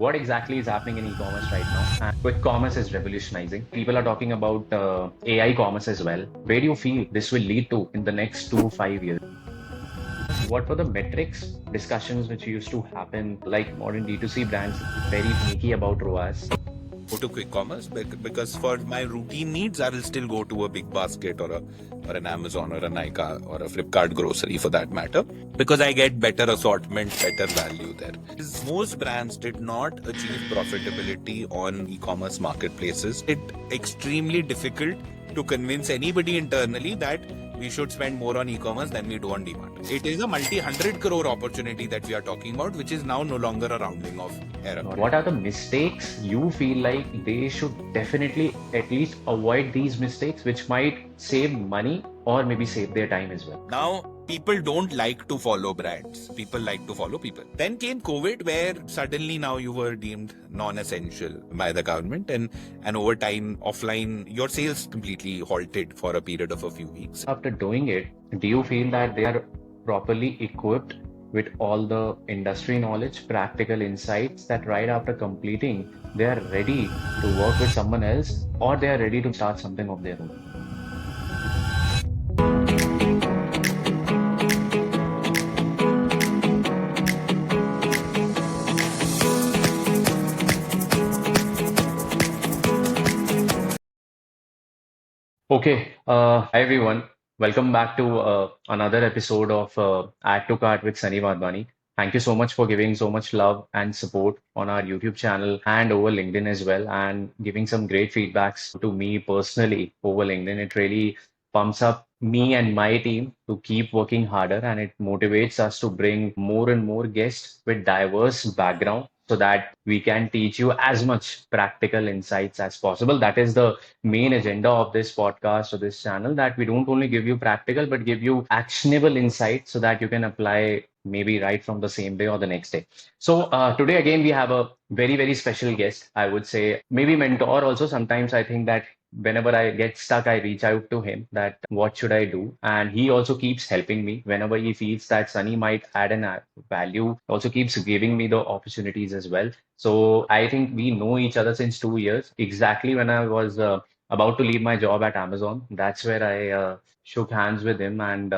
what exactly is happening in e-commerce right now. And quick commerce is revolutionizing. People are talking about AI commerce as well. Where do you feel this will lead to in the next 2 to 5 years? What were the metrics discussions which used to happen, like modern D2C brands, very finicky about ROAS? Go to quick commerce because for my routine needs, I will still go to a big basket or an Amazon or a Nykaa or a Flipkart grocery for that matter, because I get better assortment, better value there. Most brands did not achieve profitability on e-commerce marketplaces. It's extremely difficult to convince anybody internally that we should spend more on e-commerce than we do on demand. It is a multi-hundred crore opportunity that we are talking about, which is now no longer a rounding off error. What are the mistakes you feel like they should definitely at least avoid these mistakes, which might save money or maybe save their time as well? Now, people don't like to follow brands. People like to follow people. Then came COVID, where suddenly now you were deemed non-essential by the government, and over time, offline, your sales completely halted for a period of a few weeks. After doing it, do you feel that they are properly equipped with all the industry knowledge, practical insights that right after completing, they are ready to work with someone else or they are ready to start something of their own? Okay, hi everyone. Welcome back to another episode of Add to Cart with Sunny Wadhwani. Thank you so much for giving so much love and support on our YouTube channel and over LinkedIn as well, and giving some great feedbacks to me personally over LinkedIn. It really pumps up me and my team to keep working harder, and it motivates us to bring more and more guests with diverse background so that we can teach you as much practical insights as possible. That is the main agenda of this podcast or this channel, that we don't only give you practical but give you actionable insights so that you can apply maybe right from the same day or the next day. So today again we have a very special guest. I would say maybe mentor also. Sometimes I think that whenever I get stuck, I reach out to him that what should I do, and he also keeps helping me whenever he feels that Sunny might add an value. Also keeps giving me the opportunities as well. So I think we know each other since 2 years. Exactly when I was about to leave my job at Amazon. That's where I shook hands with him and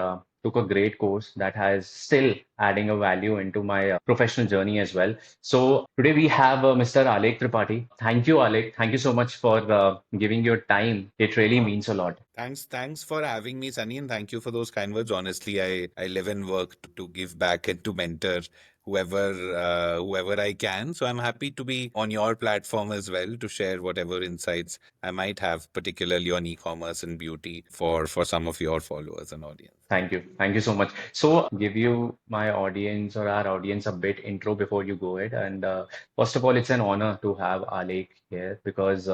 took a great course that has still adding a value into my professional journey as well. So today we have Mr. Aalekh Tripathi. Thank you, Aalekh. Thank you so much for giving your time. It really means a lot. Thanks for having me, Sunny, and thank you for those kind words. Honestly, I live and work to give back and to mentor whoever I can. So I'm happy to be on your platform as well to share whatever insights I might have, particularly on e-commerce and beauty for some of your followers and audience. Thank you. Thank you so much. So, give you my audience or our audience a bit intro before you go ahead. And first of all, it's an honor to have Aalekh here because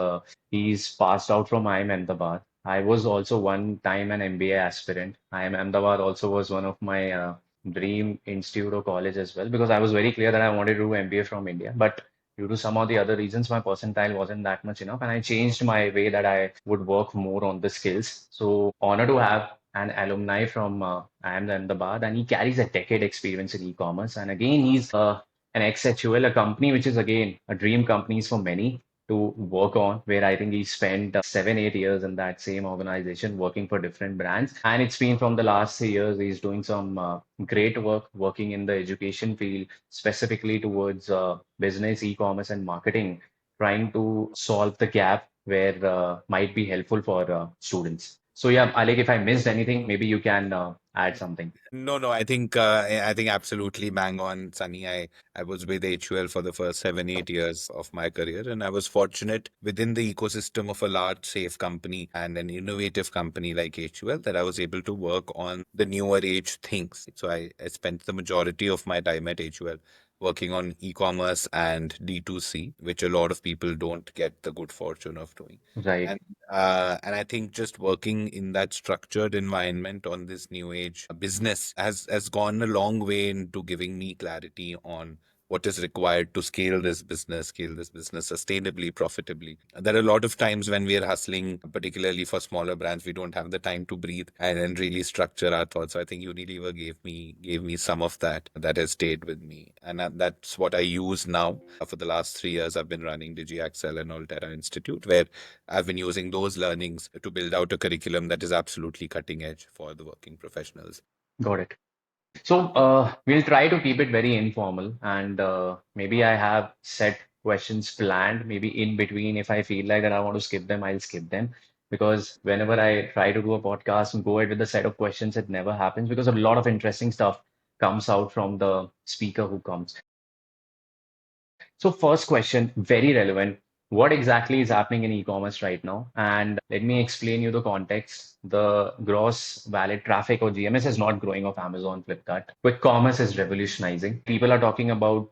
he's passed out from IIM Ahmedabad. I was also one time an MBA aspirant. IIM Ahmedabad also was one of my dream institute or college as well, because I was very clear that I wanted to do MBA from India. But due to some of the other reasons, my percentile wasn't that much enough, and I changed my way that I would work more on the skills. So, honor to have an alumni from IIM Ahmedabad, and he carries a decade experience in e-commerce. And again, he's an ex-HUL, a company which is again a dream companies for many to work on, where I think he spent 7, 8 years in that same organization working for different brands. And it's been from the last 3 years, he's doing some great work working in the education field, specifically towards business, e-commerce, and marketing, trying to solve the gap where might be helpful for students. So yeah, Alec, if I missed anything, maybe you can add something. No. I think absolutely bang on, Sunny. I was with HUL for the first 7, 8 years of my career, and I was fortunate within the ecosystem of a large, safe company and an innovative company like HUL that I was able to work on the newer age things. So I spent the majority of my time at HUL working on e-commerce and D2C, which a lot of people don't get the good fortune of doing. Right. And I think just working in that structured environment on this new age business has gone a long way into giving me clarity on what is required to scale this business, sustainably, profitably. There are a lot of times when we are hustling, particularly for smaller brands, we don't have the time to breathe and really structure our thoughts. So I think Unilever gave me some of that has stayed with me, and that's what I use now. For the last 3 years, I've been running DigiAxel and Altera Institute, where I've been using those learnings to build out a curriculum that is absolutely cutting edge for the working professionals. Got it. So we'll try to keep it very informal, and maybe I have set questions planned. Maybe in between, if I feel like that I want to skip them, I'll skip them. Because whenever I try to do a podcast and go ahead with a set of questions, it never happens because a lot of interesting stuff comes out from the speaker who comes. So first question, very relevant. What exactly is happening in e-commerce right now? And let me explain you the context. The gross valid traffic or GMS is not growing of Amazon, Flipkart. Quick commerce is revolutionizing. People are talking about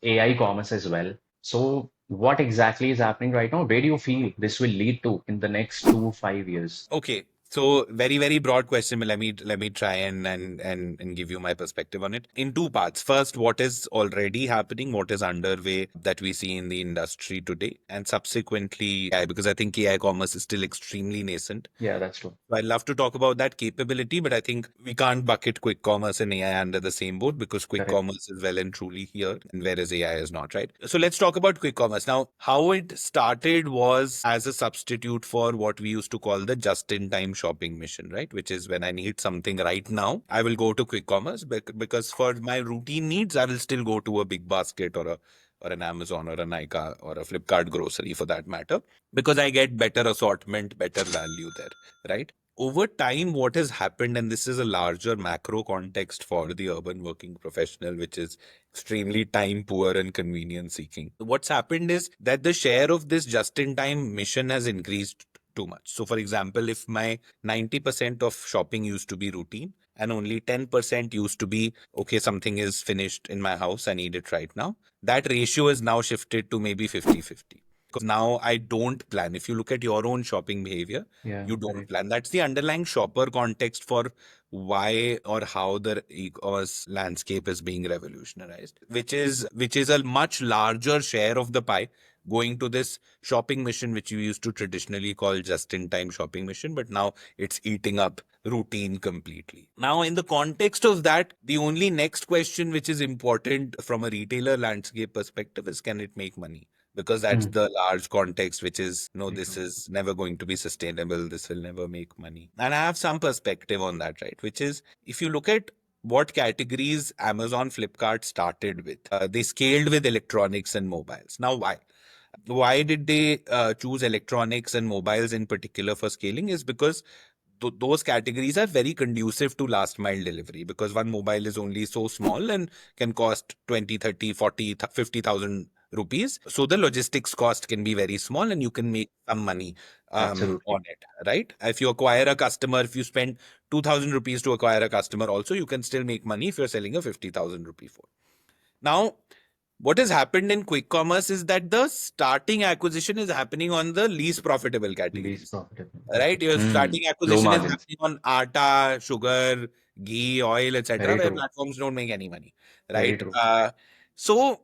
AI commerce as well. So what exactly is happening right now? Where do you feel this will lead to in the next 2 5 years? Okay. So very, very broad question, but let me try and give you my perspective on it in two parts. First, what is already happening, what is underway that we see in the industry today, and subsequently, AI, because I think AI commerce is still extremely nascent. Yeah, that's true. So I'd love to talk about that capability, but I think we can't bucket quick commerce and AI under the same boat, because quick Correct. commerce is well and truly here, and whereas AI is not, right? So let's talk about quick commerce. Now, how it started was as a substitute for what we used to call the just-in-time shopping mission, right? Which is when I need something right now, I will go to quick commerce, because for my routine needs, I will still go to a big basket or an Amazon or a Nykaa or a Flipkart grocery for that matter, because I get better assortment, better value there, right? Over time, what has happened, and this is a larger macro context for the urban working professional, which is extremely time poor and convenience seeking. What's happened is that the share of this just in time mission has increased too much. So, for example, if my 90% of shopping used to be routine and only 10% used to be, okay, something is finished in my house, I need it right now, that ratio is now shifted to maybe 50-50. Because now I don't plan. If you look at your own shopping behavior, Yeah, you don't correct. plan. That's the underlying shopper context for why or how the e-commerce landscape is being revolutionized, which is a much larger share of the pie going to this shopping mission, which you used to traditionally call just-in-time shopping mission, but now it's eating up routine completely. Now, in the context of that, the only next question which is important from a retailer landscape perspective is, can it make money? Because that's Hmm. the large context, which is, no, Very this true. is never going to be sustainable. This will never make money. And I have some perspective on that, right? Which is, if you look at what categories Amazon, Flipkart started with, they scaled with electronics and mobiles. Now, why? Why did they choose electronics and mobiles in particular for scaling? Is because those categories are very conducive to last mile delivery, because one mobile is only so small and can cost 20, 30, 40, 50,000 rupees. So the logistics cost can be very small and you can make some money Absolutely. on it, right? If you acquire a customer, if you spend 2,000 rupees to acquire a customer, also you can still make money if you're selling a 50,000 rupee phone. Now, what has happened in quick commerce is that the starting acquisition is happening on the least profitable Least categories, profitable. right? Okay. Your Hmm. starting Low acquisition is margins. happening on atta, sugar, ghee, oil, etc., Very where true. platforms don't make any money, Very right? true. So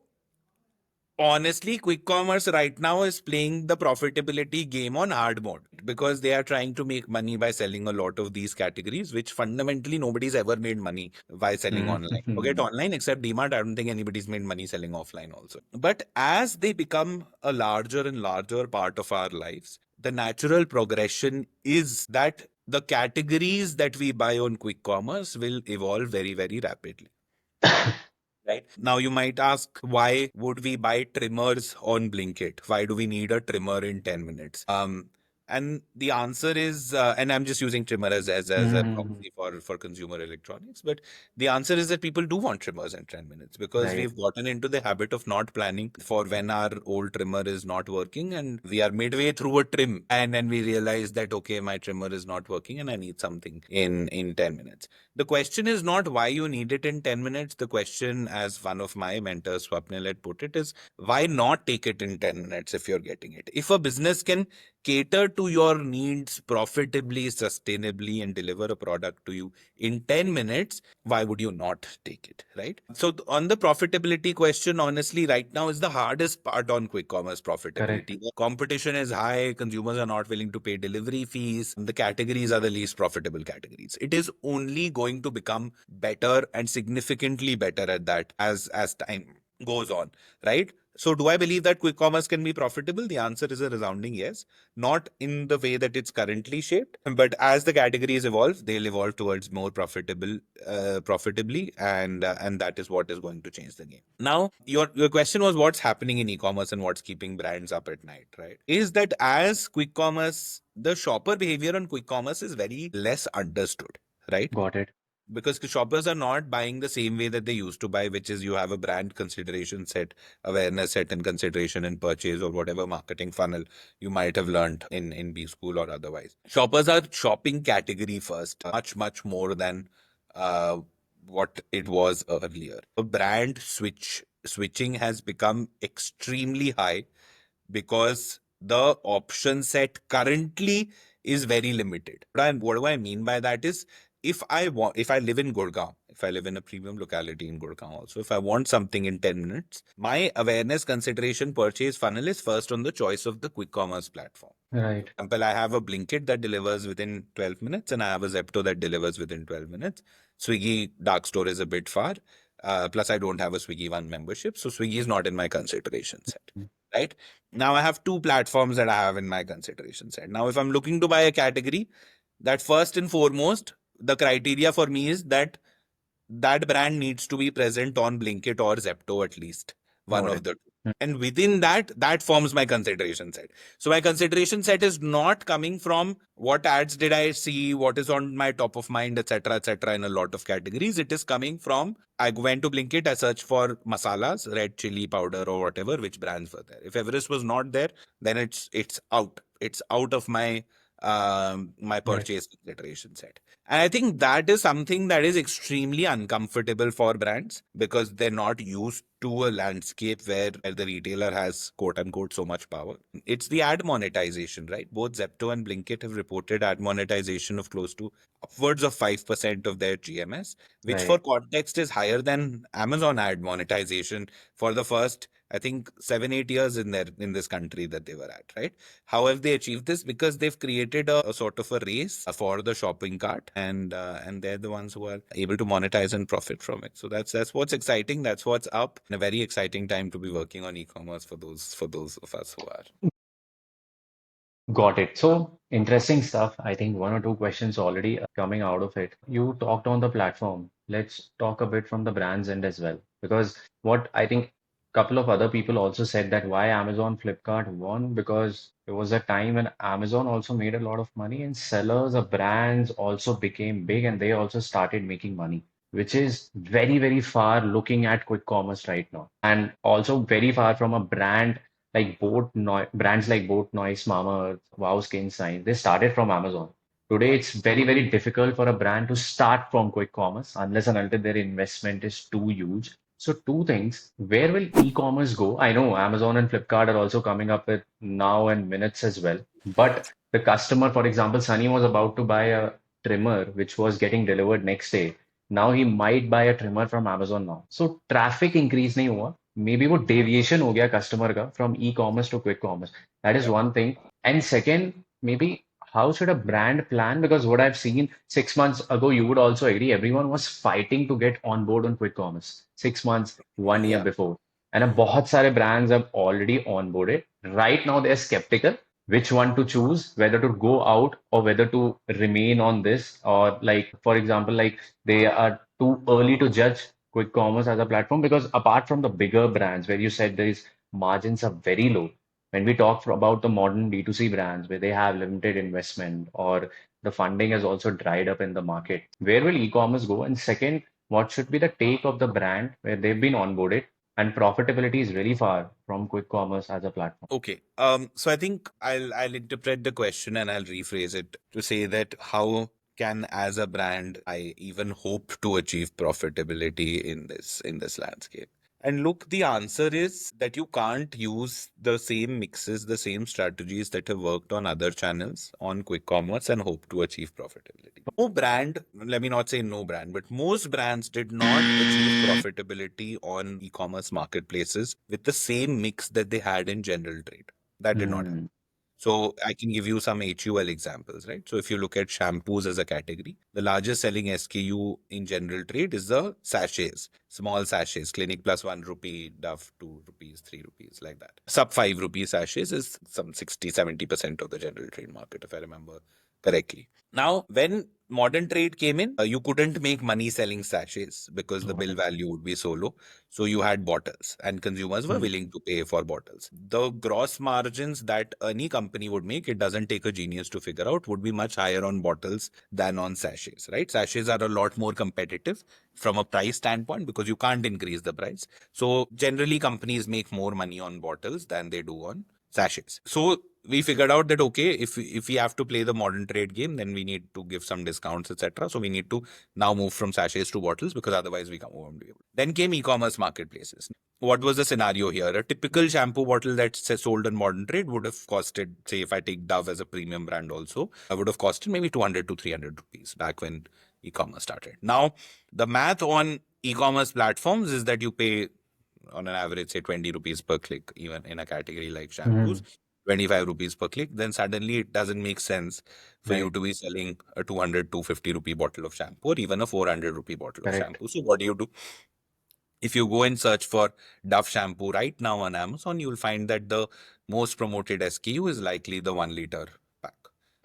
honestly, quick commerce right now is playing the profitability game on hard mode, because they are trying to make money by selling a lot of these categories, which fundamentally nobody's ever made money by selling online. Forget Hmm. online, except DMart. I don't think anybody's made money selling offline also. But as they become a larger and larger part of our lives, the natural progression is that the categories that we buy on quick commerce will evolve very, very rapidly. Right. Now you might ask, why would we buy trimmers on Blinkit? Why do we need a trimmer in 10 minutes? And the answer is, and I'm just using trimmer as a Hmm. proxy for consumer electronics, but the answer is that people do want trimmers in 10 minutes, because Right. we've gotten into the habit of not planning for when our old trimmer is not working, and we are midway through a trim and then we realize that, okay, my trimmer is not working and I need something in 10 minutes. The question is not why you need it in 10 minutes. The question, as one of my mentors, Swapnil, had put it, is why not take it in 10 minutes if you're getting it? If a business can cater to your needs profitably, sustainably, and deliver a product to you in 10 minutes, why would you not take it, right? So on the profitability question, honestly, right now is the hardest part on quick commerce Correct. profitability. The competition is high, consumers are not willing to pay delivery fees, the categories are the least profitable categories. It is only going to become better and significantly better at that as time goes on, right? So do I believe that quick commerce can be profitable? The answer is a resounding yes. Not in the way that it's currently shaped, but as the categories evolve, they'll evolve towards more profitably, and that is what is going to change the game. Now, your question was what's happening in e-commerce and what's keeping brands up at night, right? Is that as quick commerce, the shopper behavior on quick commerce is very less understood, right? Got it. Because the shoppers are not buying the same way that they used to buy, which is you have a brand consideration set, awareness set, and consideration and purchase, or whatever marketing funnel you might have learned in B school or otherwise. Shoppers are shopping category first, much more than uh, what it was earlier. The brand switching has become extremely high because the option set currently is very limited. What do I mean by that is, if I live in Gurgaon, if I live in a premium locality in Gurgaon also, if I want something in 10 minutes, my awareness, consideration, purchase funnel is first on the choice of the quick commerce platform. Right. For example, I have a Blinkit that delivers within 12 minutes and I have a Zepto that delivers within 12 minutes. Swiggy dark store is a bit far. Plus, I don't have a Swiggy One membership. So Swiggy is not in my consideration set, right? Now I have two platforms that I have in my consideration set. Now, if I'm looking to buy a category, that first and foremost, the criteria for me is that that brand needs to be present on Blinkit or Zepto, at least one Got of it. the two. And within that, that forms my consideration set. So my consideration set is not coming from what ads did I see, what is on my top of mind, etc., in a lot of categories. It is coming from, I went to Blinkit, I searched for masalas, red chili powder or whatever, which brands were there. If Everest was not there, then it's out. It's out of my Right. purchase consideration set. And I think that is something that is extremely uncomfortable for brands because they're not used to a landscape where the retailer has quote unquote so much power. It's the ad monetization, right? Both Zepto and Blinkit have reported ad monetization of close to upwards of 5% of their GMS, which for Right. context is higher than Amazon ad monetization for the first, I think, 7-8 years in this country that they were at, right? How have they achieved this? Because they've created a sort of a race for the shopping cart, and they're the ones who are able to monetize and profit from it. So that's what's exciting. That's what's up. And a very exciting time to be working on e-commerce for those of us who are. Got it. So interesting stuff. I think one or two questions already coming out of it. You talked on the platform. Let's talk a bit from the brand's end as well. Because what I think couple of other people also said that why Amazon Flipkart won because there was a time when Amazon also made a lot of money and sellers of brands also became big and they also started making money, which is very, very far looking at quick commerce right now. And also very far from a brand like brands like Boat Noise, Mama, Wow Skin Sign, they started from Amazon. Today, Right. it's very, very difficult for a brand to start from quick commerce unless and until their investment is too huge. So, two things. Where will e-commerce go? I know Amazon and Flipkart are also coming up with now and minutes as well. But the customer, for example, Sunny was about to buy a trimmer which was getting delivered next day. Now he might buy a trimmer from Amazon now. So traffic increase नहीं हुआ. Maybe वो deviation हो गया customer का from e-commerce to quick commerce. That is Yep. one thing. And second, maybe how should a brand plan? Because what I've seen 6 months ago, you would also agree, everyone was fighting to get on board on quick commerce. 6 months, 1 year Yeah. before. And बहुत सारे brands have already onboarded. Right now, they're skeptical which one to choose, whether to go out or whether to remain on this, or like, for example, like they are too early to judge quick commerce as a platform because apart from the bigger brands where you said these margins are very low, when we talk about the modern D2C brands where they have limited investment or the funding has also dried up in the market, where will e-commerce go? And second, what should be the take of the brand where they've been onboarded and profitability is very far from quick commerce as a platform? Okay. So I think I'll interpret the question and I'll rephrase it to say that how can, as a brand, I even hope to achieve profitability in this landscape? And look, the answer is that you can't use the same mixes, the same strategies that have worked on other channels on quick commerce and hope to achieve profitability. No brand, let me not say no brand, but most brands did not achieve profitability on e-commerce marketplaces with the same mix that they had in general trade. That did not happen. Hmm. So I can give you some HUL examples, right? So if you look at shampoos as a category, the largest selling SKU in general trade is the sachets, small sachets, Clinic Plus 1 rupee, Dove 2 rupees, 3 rupees, like that. Sub 5 rupee sachets is some 60-70% of the general trade market, if I remember correctly. Now, when modern trade came in, you couldn't make money selling sachets because the Got bill it. value would be so low. So you had bottles, and consumers were Hmm. willing to pay for bottles. The gross margins that any company would make, it doesn't take a genius to figure out, would be much higher on bottles than on sachets, right? Sachets are a lot more competitive from a price standpoint because you can't increase the price. So generally, companies make more money on bottles than they do on sachets. So we figured out that okay, if we have to play the modern trade game, then we need to give some discounts, etc. So we need to now move from sachets to bottles because otherwise won't be able. Then came e-commerce marketplaces. What was the scenario here? A typical shampoo bottle that's sold in modern trade would have costed, say, if I take Dove as a premium brand also, I would have costed maybe 200 to 300 rupees back when e-commerce started. Now, the math on e-commerce platforms is that you pay on an average, say 20 rupees per click, even in a category like shampoos, Hmm. 25 rupees per click, then suddenly it doesn't make sense for you Right. to be selling a 200, 250 rupee bottle of shampoo or even a 400 rupee bottle of Correct. shampoo. So what do? If you go and search for Dove shampoo right now on Amazon, you'll find that the most promoted SKU is likely the 1 liter pack,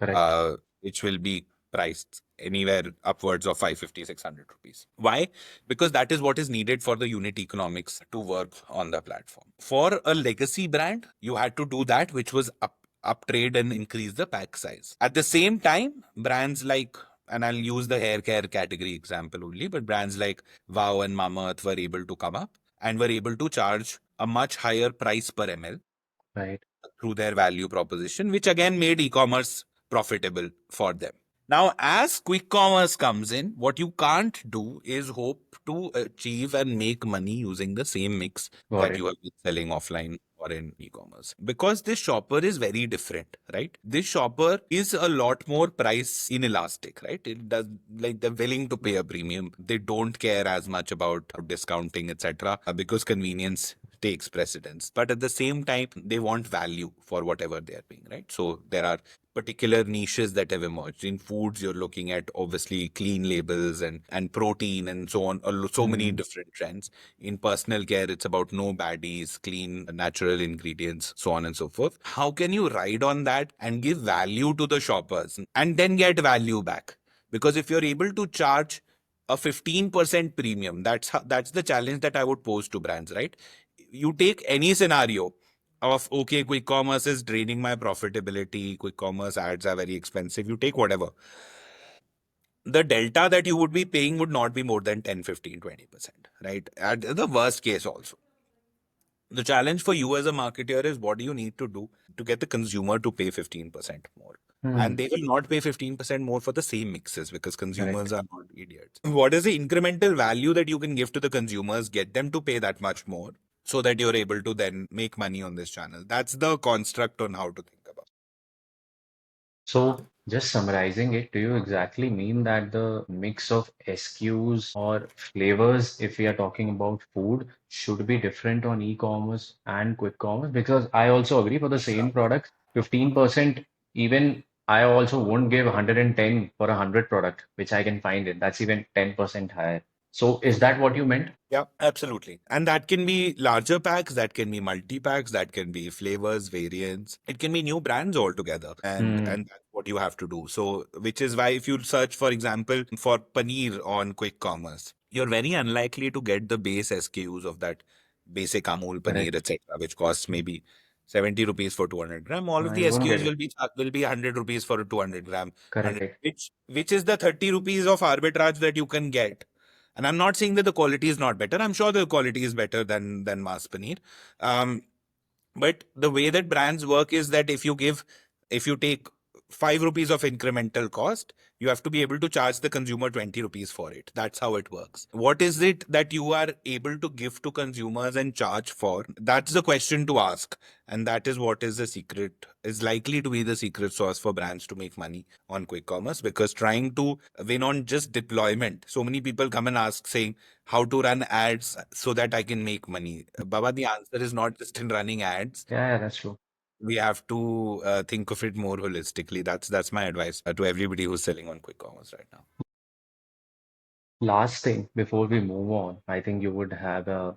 Correct. which will be priced anywhere upwards of 550, 600 rupees. Why? Because that is what is needed for the unit economics to work on the platform. For a legacy brand, you had to do that, which was uptrade and increase the pack size. At the same time, brands like, and I'll use the hair care category example only, but brands like Wow and Mamaearth were able to come up and were able to charge a much higher price per ml Right. through their value proposition, which again made e-commerce profitable for them. Now, as quick commerce comes in, what you can't do is hope to achieve and make money using the same mix Got that you it. have been selling offline or in e-commerce. Because this shopper is very different, right? This shopper is a lot more price inelastic, right? It does, like, they're willing to pay a premium. They don't care as much about discounting, etc., because convenience takes precedence. But at the same time, they want value for whatever they are paying, right? So there are particular niches that have emerged. In foods, you're looking at obviously clean labels and protein and so on, so many Hmm. different trends. In personal care, it's about no baddies, clean, natural ingredients, so on and so forth. How can you ride on that and give value to the shoppers and then get value back? Because if you're able to charge a 15% premium, that's the challenge that I would pose to brands, right? You take any scenario of okay, quick commerce is draining my profitability, quick commerce ads are very expensive, you take whatever, the delta that you would be paying would not be more than 10, 15, 20%, right? At the worst case also. The challenge for you as a marketer is what do you need to do to get the consumer to pay 15% more? And Hmm. they will not pay 15% more for the same mixes because Correct. consumers are not idiots. What is the incremental value that you can give to the consumers, get them to pay that much more so that you're able to then make money on this channel? That's the construct on how to think about. So, just summarizing it, do you exactly mean that the mix of SKUs or flavors, if we are talking about food, should be different on e-commerce and quick commerce? Because I also agree for the same product, 15%, even I also won't give 110 for a 100 product, which I can find it. That's even 10% higher. So, is that what you meant? Yeah, absolutely. And that can be larger packs, that can be multi packs, that can be flavors, variants. It can be new brands altogether. Hmm. And that's what you have to do. So, which is why if you search, for example, for paneer on quick commerce, you're very unlikely to get the base SKUs of that basic Amul paneer, Correct. etc., which costs maybe 70 rupees for 200 gram. All of You the won't get SKUs it. will be 100 rupees for a 200 gram, 100, Correct. which is the 30 rupees of arbitrage that you can get. And I'm not saying that the quality is not better. I'm sure the quality is better than mass paneer. Um, but the way that brands work is that if you take 5 rupees of incremental cost, you have to be able to charge the consumer 20 rupees for it. That's how it works. What is it that you are able to give to consumers and charge for? That's the question to ask. And that is what is the secret, is likely to be the secret sauce for brands to make money on quick commerce, because trying to win on just deployment, so many people come and ask saying how to run ads so that I can make money. Baba, the answer is not just in running ads. Yeah, that's true. We have to think of it more holistically. That's my advice to everybody who's selling on quick commerce right now. Last thing before we move on, I think you would have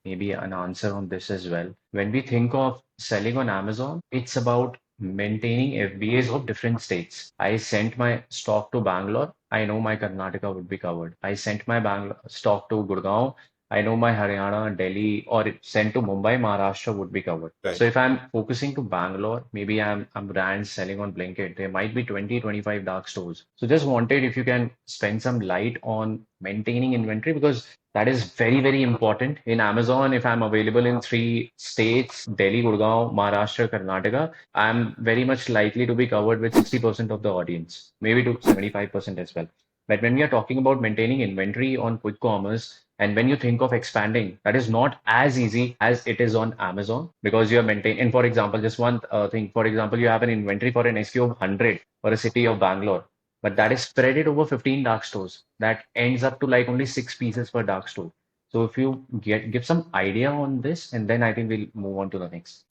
maybe an answer on this as well. When we think of selling on Amazon, it's about maintaining FBAs of different states. I sent my stock to Bangalore. I know my Karnataka would be covered. I sent my Bangalore stock to Gurgaon. I know my Haryana, Delhi, or it sent to Mumbai, Maharashtra would be covered. Right. So if I'm focusing to Bangalore, maybe I'm brands selling on Blinkit. There might be 20, 25 dark stores. So just wanted if you can spend some light on maintaining inventory, because that is very, very important. In Amazon, if I'm available in three states, Delhi, Gurgaon, Maharashtra, Karnataka, I'm very much likely to be covered with 60% of the audience, maybe to 75% as well. But when we are talking about maintaining inventory on quick commerce, and when you think of expanding, that is not as easy as it is on Amazon, because you are maintaining. And for example, just one thing, for example, you have an inventory for an SKU of 100 for a city of Bangalore, but that Yeah. is spread it over 15 dark stores. That ends up to like only 6 pieces per dark store. So if you give some idea on this, and then I think we'll move on to the next.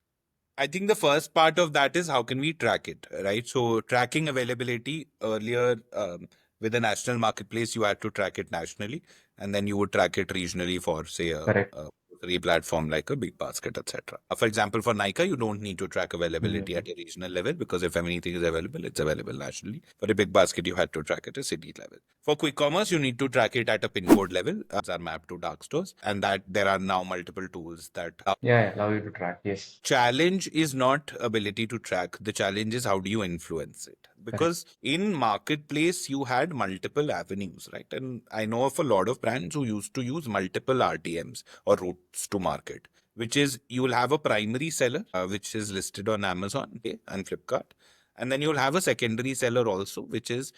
I think the first part of that is how can we track it, right? So tracking availability earlier, with a national marketplace, you had to track it nationally, and then you would track it regionally for, say, Correct. a grocery platform like a Big Basket, etc. For example, for Nykaa, you don't need to track availability Mhm. at a regional level, because if anything is available, it's available nationally. For a Big Basket, you had to track it at a city level. For quick commerce, you need to track it at a pin code level. Are mapped to dark stores, and that there are now multiple tools that Yeah, yeah, allow you to track. Yes, challenge is not ability to track. The challenge is how do you influence it, correct. because in marketplace you had multiple avenues, right? And I know of a lot of brands who used to use multiple RTMs or routes to market, which is you will have a primary seller, which is listed on Amazon, okay, and Flipkart, and then you'll have a secondary seller also, which is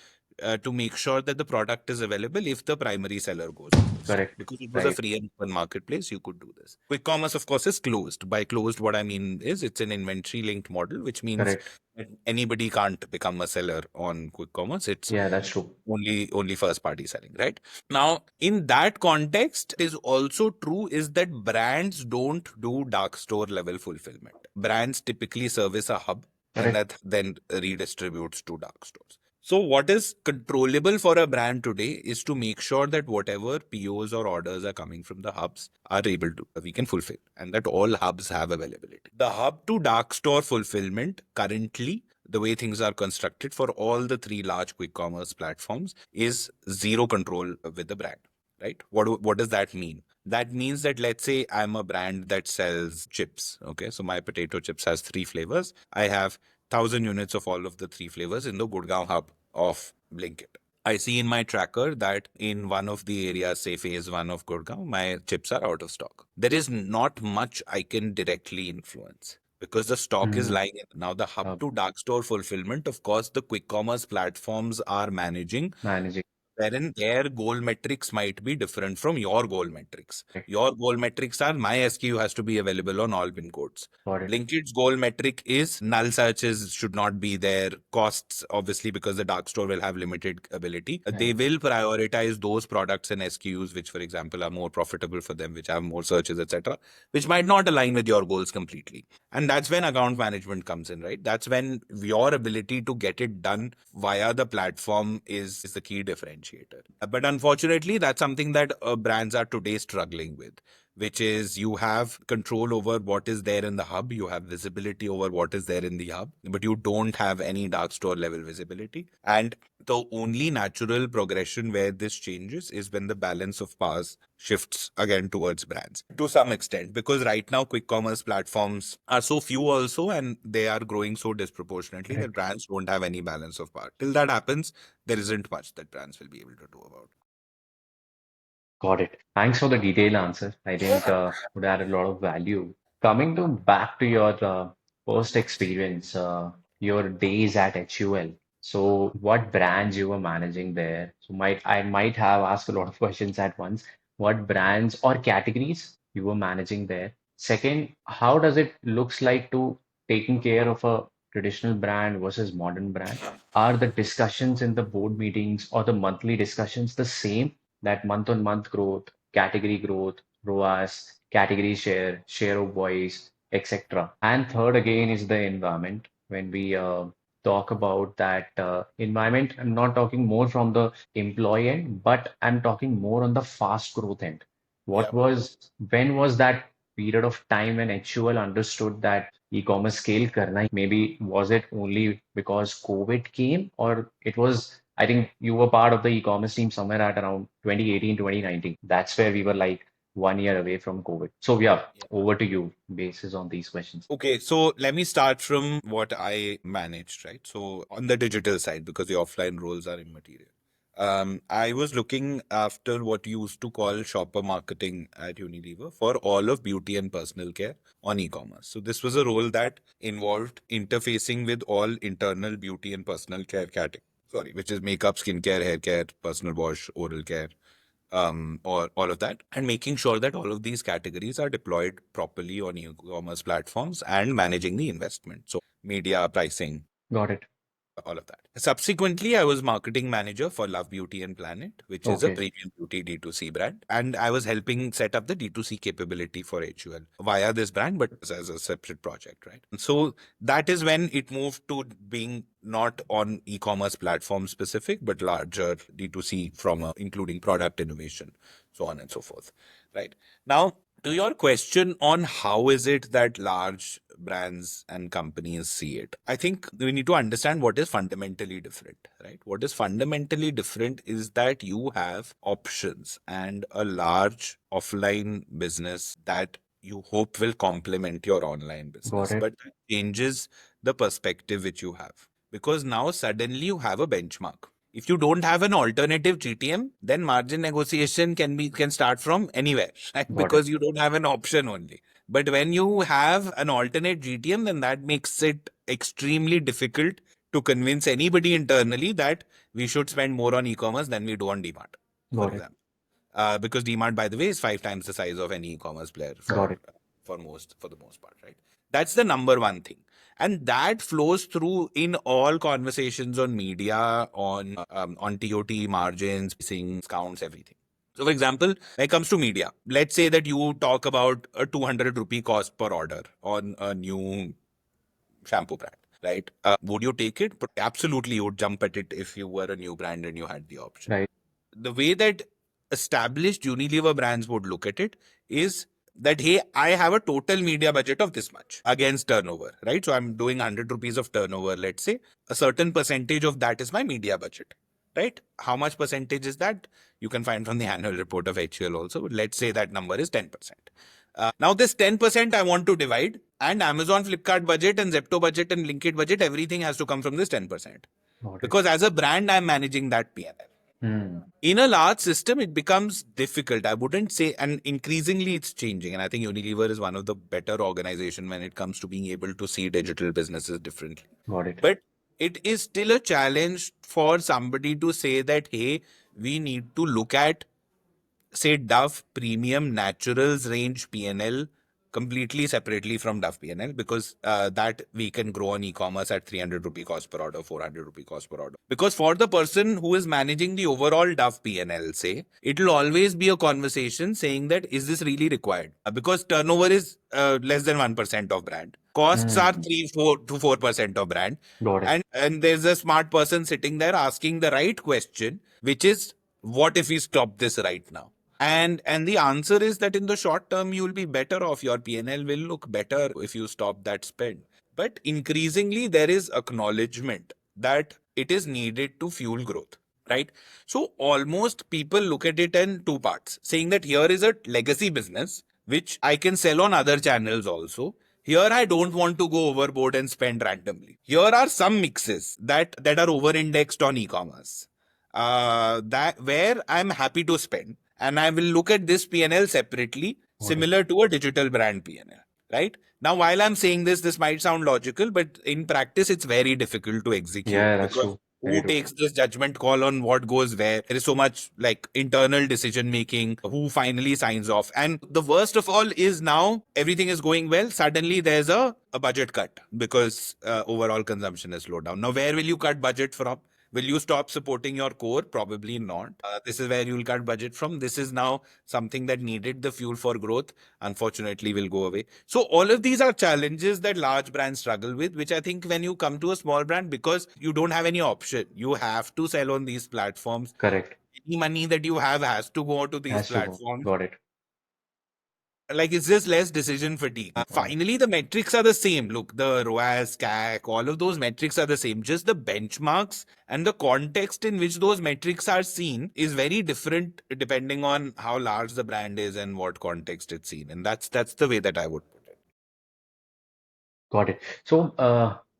to make sure that the product is available if the primary seller goes out of stock. Correct. Because it was a Right. free and open marketplace, you could do this. Quick commerce, of course, is closed. By closed, what I mean is it's an inventory linked model, which means Correct. that anybody can't become a seller on quick commerce. It's Yeah, that's true. only first party selling, right? Now, in that context, is also true is that brands don't do dark store level fulfillment. Brands typically service a hub, and Correct. that then redistributes to dark stores. So, what is controllable for a brand today is to make sure that whatever POs or orders are coming from the hubs are able to, we can fulfill, and that all hubs have availability. The hub to dark store fulfillment currently, the way things are constructed for all the three large quick commerce platforms, is zero control with the brand, right? What does that mean? That means that, let's say I'm a brand that sells chips. Okay, so my potato chips has three flavors. I have 1,000 units of all of the three flavors in the Gurgaon hub of Blinkit. I see in my tracker that in one of the areas, say phase one of Gurgaon, my chips are out of stock. There is not much I can directly influence because the stock is Mhm. lying in. Now, the hub Uh, to dark store fulfillment, of course, the quick commerce platforms are managing, Managing. wherein their goal metrics might be different from your goal metrics. Correct. Your goal metrics are my SKU has to be available on all pin codes. Got it. Blinkit's goal metric is null searches should not be there. Costs, obviously, because the dark store will have limited ability. They Right. will prioritize those products and SKUs which, for example, are more profitable for them, which have more searches, etc., which might not align with your goals completely. And that's when account management comes in, right? That's when your ability to get it done via the platform is the key differentiator. But unfortunately, that's something that brands are today struggling with, which is you have control over what is there in the hub, you have visibility over what is there in the hub, but you don't have any dark store level visibility. And the only natural progression where this changes is when the balance of powers shifts again towards brands to some extent, because right now quick commerce platforms are so few also, and they are growing so disproportionately that Correct. brands don't have any balance of power. Till that happens, there isn't much that brands will be able to do about Got it. Thanks for the detailed answer. I think would add a lot of value. Coming to back to your first experience. your days at HUL. So what brands you were managing there? So I might have asked a lot of questions at once. What brands or categories you were managing there? Second, how does it looks like to taking care of a traditional brand versus modern brand? Are the discussions in the board meetings or the monthly discussions the same? That month-on-month growth, category growth, ROAS, category share, share of voice, etc. And third again is the environment. When we talk about that environment, I'm not talking more from the employee end, but I'm talking more on the fast growth end. Yeah. When was that period of time when HUL understood that e-commerce scale karna hai? Maybe was it only because COVID came, or it was, I think you were part of the e-commerce team somewhere at around 2018, 2019. That's where we were like 1 year away from COVID. So yeah, over to you, basis on these questions. Okay, so let me start from what I managed, right? So on the digital side, because the offline roles are immaterial. I was looking after what you used to call shopper marketing at Unilever for all of beauty and personal care on e-commerce. So this was a role that involved interfacing with all internal beauty and personal care categories. Sorry, which is makeup, skincare, hair care, personal wash, oral care, or all of that, and making sure that all of these categories are deployed properly on e-commerce platforms and managing the investment. So media, pricing, Got it. all of that. Subsequently, I was marketing manager for Love Beauty and Planet, which is a Okay. premium beauty D2C brand. And I was helping set up the D2C capability for HUL via this brand, but as a separate project, right? So that is when it moved to being not on e-commerce platform specific, but larger D2C from including product innovation, so on and so forth, right? Now, to your question on how is it that large brands and companies see it, I think we need to understand what is fundamentally different, right? What is fundamentally different is that you have options and a large offline business that you hope will complement your online Got business, it. but that changes the perspective which you have, because now suddenly you have a benchmark. If you don't have an alternative GTM, then margin negotiation can start from anywhere, right? Got it. Because you don't have an option only. But when you have an alternate GTM, then that makes it extremely difficult to convince anybody internally that we should spend more on e-commerce than we do on DMart, for Got it. example. Because DMart, by the way, is 5 times the size of any e-commerce player Got it. for the most part, right? That's the number one thing, and that flows through in all conversations on media, on TOT margins, pricing, discounts, everything. So, for example, when it comes to media, let's say that you talk about a 200 rupee cost per order on a new shampoo brand, right? Would you take it? But absolutely, you would jump at it if you were a new brand and you had the option. Right. The way that established Unilever brands would look at it is that, hey, I have a total media budget of this much against turnover, right? So I'm doing 100 rupees of turnover, let's say. A certain percentage of that is my media budget, right? How much percentage is that? You can find from the annual report of HUL also. But let's say that number is 10%. Now, this 10% I want to divide, and Amazon, Flipkart budget, and Zepto budget, and Blinkit budget, everything has to come from this 10%. Got it. Because as a brand, I'm managing that P&L. Hmm. In a large system, it becomes difficult. I wouldn't say, and increasingly it's changing. And I think Unilever is one of the better organizations when it comes to being able to see digital businesses differently. Got it. But it is still a challenge for somebody to say that, hey, we need to look at, say, Dove Premium Naturals range PNL completely separately from Dove PNL, because that we can grow on e-commerce at 300 rupee cost per order, 400 rupee cost per order. Because for the person who is managing the overall Dove PNL, say, it will always be a conversation saying that, is this really required? Because turnover is less than 1% of brand. Costs are Hmm. 3 to 4% of brand. Got it. And there's a smart person sitting there asking the right question, which is, what if we stop this right now? And the answer is that in the short term, you will be better off. Your PNL will look better if you stop that spend. But increasingly, there is acknowledgement that it is needed to fuel growth, right? So almost people look at it in two parts, saying that here is a legacy business, which I can sell on other channels also. Here, I don't want to go overboard and spend randomly. Here are some mixes that are over indexed on e-commerce, that where I'm happy to spend, and I will look at this PNL separately, Got it. similar to a digital brand PNL. right? Now, while I'm saying this might sound logical, but in practice, it's very difficult to execute Yeah, that's because true. Very who true. takes this judgment call on what goes where? There is so much like internal decision making, who finally signs off. And the worst of all is now everything is going well. Suddenly there's a budget cut because overall consumption has slowed down. Now, where will you cut budget from? Will you stop supporting your core? Probably not. This is where you'll cut budget from. This is now something that needed the fuel for growth, unfortunately, will go away. So, all of these are challenges that large brands struggle with, which I think when you come to a small brand, because you don't have any option, you have to sell on these platforms. Correct. Any money that you have has to go to these Has to go. platforms. Got it. Like it's just less decision fatigue. Got it. Finally, the metrics are the same. Look, the ROAS, CAC, all of those metrics are the same. Just the benchmarks and the context in which those metrics are seen is very different depending on how large the brand is and what context it's seen. And that's the way that I would put it. Got it. So,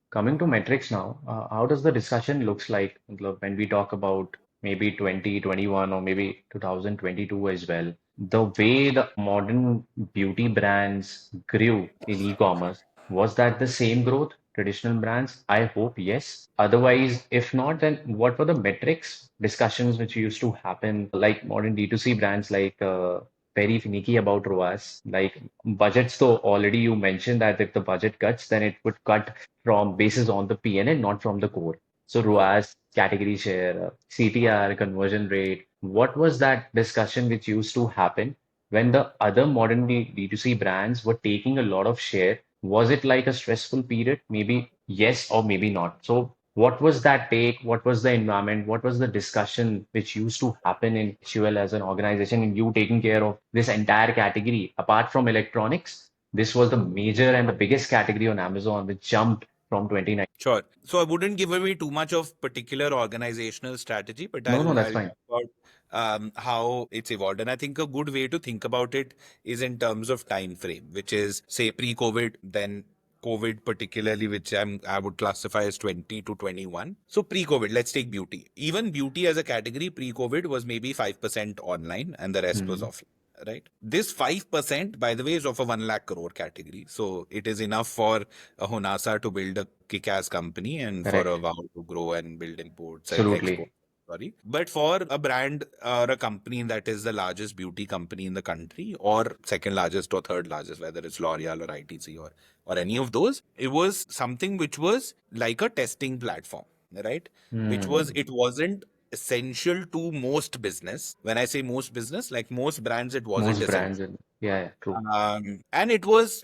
coming to metrics now, how does the discussion looks like when we talk about maybe 2021 or maybe 2022 as well? The way the modern beauty brands grew in e-commerce, was that the same growth, traditional brands? I hope yes. Otherwise, if not, then what were the metrics discussions which used to happen like modern D2C brands like very finicky about ROAS, like budgets, though already you mentioned that if the budget cuts, then it would cut from basis on the PNL, not from the core. So ROAS, category share, CTR, conversion rate, what was that discussion which used to happen when the other modern D2C brands were taking a lot of share? Was it like a stressful period? Maybe yes or maybe not. So what was that take? What was the environment? What was the discussion which used to happen in HUL as an organization and you taking care of this entire category? Apart from electronics, this was the major and the biggest category on Amazon, which jumped from 29. Sure. So I wouldn't give away too much of particular organizational strategy, but No, no, that's I'll fine. talk about how it's evolved. And I think a good way to think about it is in terms of time frame, which is say pre-COVID, then COVID particularly, which I would classify as 20 to 21. So pre-COVID, let's take beauty. Even beauty as a category pre-COVID was maybe 5% online and the rest was Hmm. offline. Right. This 5%, by the way, is of a 1 lakh crore category. So it is enough for a Honasa to build a kick-ass company and for a Correct. Wow to grow and build imports and export. Absolutely. Sorry. But for a brand or a company that is the largest beauty company in the country or second largest or third largest, whether it's L'Oreal or ITC or any of those, it was something which was like a testing platform, right? Hmm. It wasn't essential to most business. When I say most business, like most brands, it wasn't Most essential. brands, and yeah, true. And it was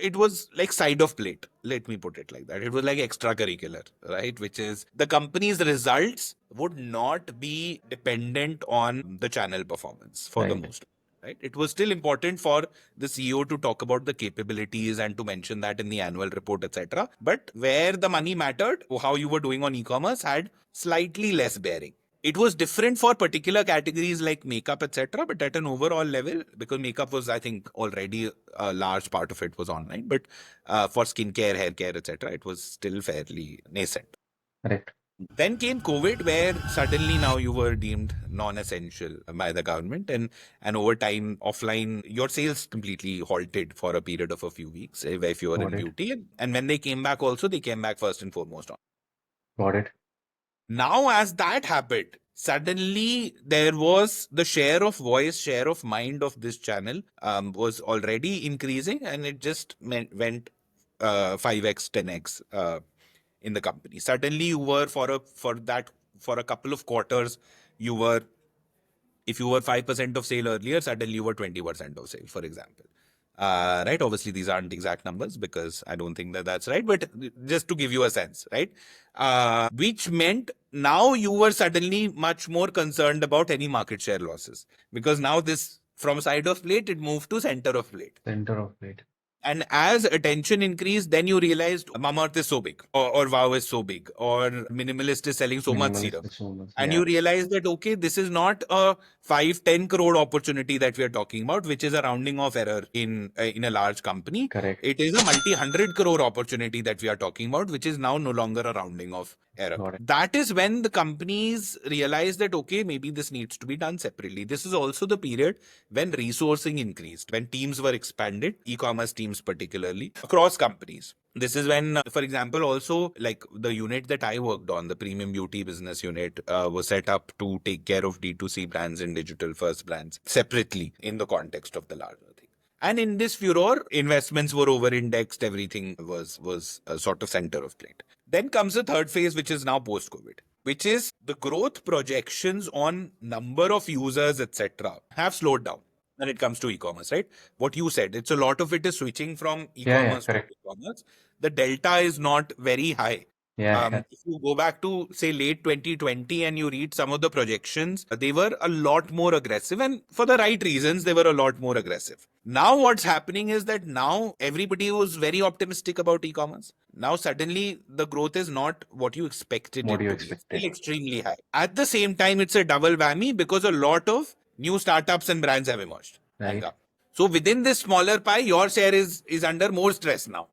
like side of plate. Let me put it like that. It was like extracurricular, right? Which is the company's results would not be dependent on the channel performance for the Right. most. Right? It was still important for the CEO to talk about the capabilities and to mention that in the annual report, etc. But where the money mattered, how you were doing on e-commerce had slightly less bearing. It was different for particular categories like makeup, etc. But at an overall level, because makeup was, I think, already a large part of it was online. But for skincare, hair care, etc., it was still fairly nascent. Correct. Then came COVID, where suddenly now you were deemed non-essential by the government, and over time, offline, your sales completely halted for a period of a few weeks if you were in Got it. beauty. And when they came back, also they came back first and foremost. Got it. Now, as that happened, suddenly there was the share of voice, share of mind of this channel was already increasing, and it just went 5x, 10x in the company. Suddenly, you were for a couple of quarters, you were if you were 5% of sale earlier, suddenly you were 20% of sale, for example. Right? Obviously, these aren't exact numbers because I don't think that that's right, but just to give you a sense, right? Which meant now you were suddenly much more concerned about any market share losses because now this from side of plate, it moved to center of plate. Center of it. And as attention increased, then you realized Mamaearth is so big, or Wow is so big, or Minimalist is selling so much serum. Minimalist so much. And Yeah. you realize that, okay, this is not a 5-10 crore opportunity that we are talking about, which is a rounding off error in a large company. Correct. It is a multi-100 crore opportunity that we are talking about, which is now no longer a rounding off era. Got it. That is when the companies realize that, okay, maybe this needs to be done separately. This is also the period when resourcing increased, when teams were expanded, e-commerce teams particularly, across companies. This is when, for example, also like the unit that I worked on, the premium beauty business unit, was set up to take care of D2C brands and digital first brands separately in the context of the larger thing. And in this furor, investments were over indexed, everything was a sort of center of plate. Then comes the third phase, which is now post COVID, which is the growth projections on number of users, etc., have slowed down when it comes to e-commerce, right? What you said, it's a lot of it is switching from Yeah, yeah, e-commerce to correct. e-commerce. The delta is not very high. Yeah, yeah. If you go back to say late 2020 and you read some of the projections, they were a lot more aggressive, and for the right reasons, they were a lot more aggressive. Now, what's happening is that now everybody was very optimistic about e-commerce. Now, suddenly, the growth is not what you expected What do it you to be. It's still expected, extremely high. At the same time, it's a double whammy because a lot of new startups and brands have emerged and right? come. So within this smaller pie, your share is under more stress now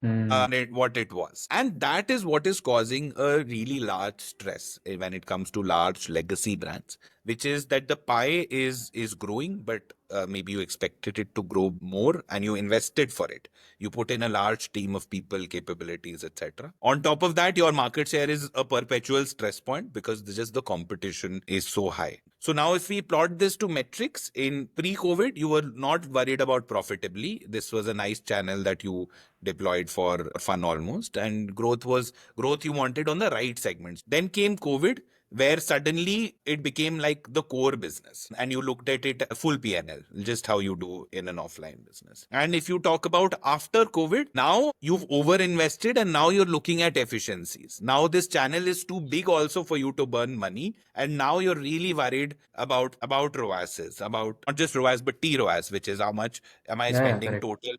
Mm, what it was. And that is what is causing a really large stress when it comes to large legacy brands, which is that the pie is growing, but maybe you expected it to grow more and you invested for it. You put in a large team of people, capabilities, etc. On top of that, your market share is a perpetual stress point because just the competition is so high. So now if we plot this to metrics, in pre-COVID, you were not worried about profitably. This was a nice channel that you deployed for fun almost, and growth you wanted on the right segments. Then came COVID, where suddenly it became like the core business and you looked at it full PNL, just how you do in an offline business. And if you talk about after COVID, now you've over invested and now you're looking at efficiencies. Now this channel is too big also for you to burn money, and now you're really worried about ROASs, about not just ROAS but TROAS, which is how much am I yeah, yeah, spending correct. total